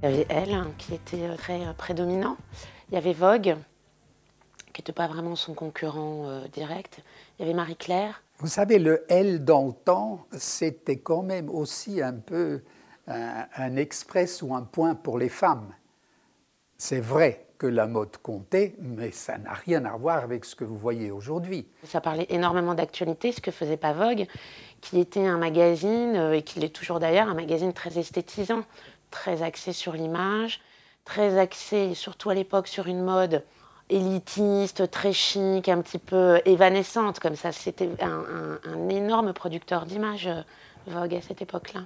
Il y avait Elle qui était très prédominant. Il y avait Vogue, qui n'était pas vraiment son concurrent direct. Il y avait Marie-Claire. Vous savez, le Elle dans le temps, c'était quand même aussi un peu un express ou un point pour les femmes. C'est vrai que la mode comptait, mais ça n'a rien à voir avec ce que vous voyez aujourd'hui. Ça parlait énormément d'actualité, ce que faisait pas Vogue, qui était un magazine, et qui l'est toujours d'ailleurs, un magazine très esthétisant, très axé sur l'image, très axé, surtout à l'époque, sur une mode élitiste, très chic, un petit peu évanescente, comme ça. C'était un énorme producteur d'images, Vogue, à cette époque-là.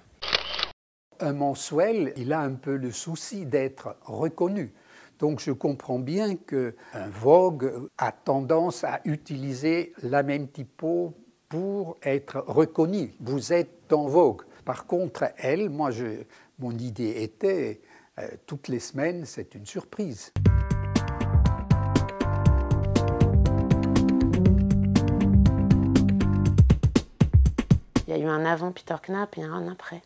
Un mensuel, il a un peu le souci d'être reconnu. Donc je comprends bien qu'un Vogue a tendance à utiliser la même typo pour être reconnu. Vous êtes dans Vogue. Par contre, Elle, mon idée était, toutes les semaines, c'est une surprise. Il y a eu un avant Peter Knapp et un après.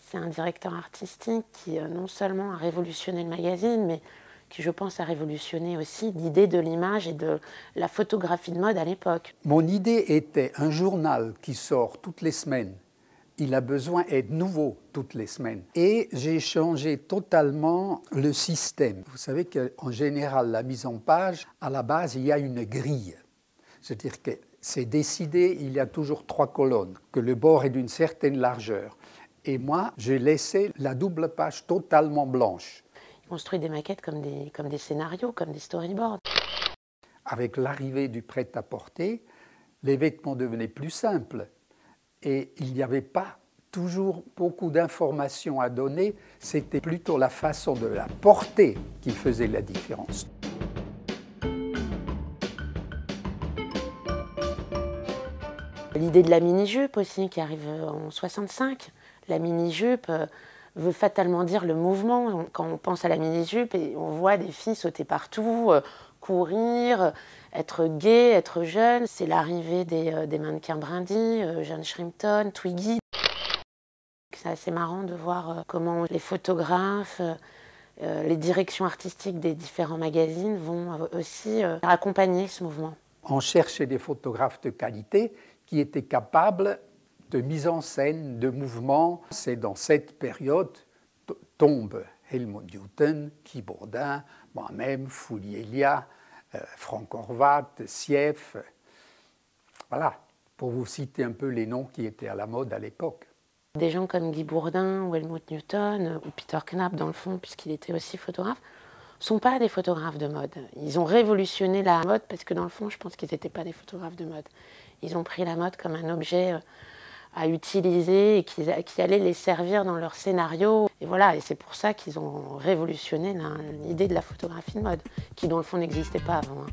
C'est un directeur artistique qui non seulement a révolutionné le magazine, mais qui, je pense, a révolutionné aussi l'idée de l'image et de la photographie de mode à l'époque. Mon idée était un journal qui sort toutes les semaines. Il a besoin d'être nouveau toutes les semaines. Et j'ai changé totalement le système. Vous savez qu'en général, la mise en page, à la base, il y a une grille. C'est-à-dire que c'est décidé, il y a toujours 3 colonnes, que le bord est d'une certaine largeur. Et moi, j'ai laissé la double page totalement blanche. Il construit des maquettes comme des scénarios, comme des storyboards. Avec l'arrivée du prêt-à-porter, les vêtements devenaient plus simples. Et il n'y avait pas toujours beaucoup d'informations à donner, c'était plutôt la façon de la porter qui faisait la différence. L'idée de la mini-jupe aussi, qui arrive en 65. La mini-jupe veut fatalement dire le mouvement. Quand on pense à la mini-jupe, on voit des filles sauter partout, courir, être gaies, être jeunes. C'est l'arrivée des mannequins Brindy, Jeanne Shrimpton, Twiggy. C'est assez marrant de voir comment les photographes, les directions artistiques des différents magazines vont aussi accompagner ce mouvement. On cherchait des photographes de qualité qui étaient capables de mise en scène, de mouvement. C'est dans cette période tombent Helmut Newton, Guy Bourdin, moi-même, Fouliélia, Franck Horvat, Sieff. Voilà, pour vous citer un peu les noms qui étaient à la mode à l'époque. Des gens comme Guy Bourdin ou Helmut Newton ou Peter Knapp dans le fond, puisqu'il était aussi photographe, ne sont pas des photographes de mode. Ils ont révolutionné la mode parce que dans le fond, je pense qu'ils n'étaient pas des photographes de mode. Ils ont pris la mode comme un objet à utiliser et qui allait les servir dans leur scénario. Et voilà, et c'est pour ça qu'ils ont révolutionné l'idée de la photographie de mode, qui dans le fond n'existait pas avant.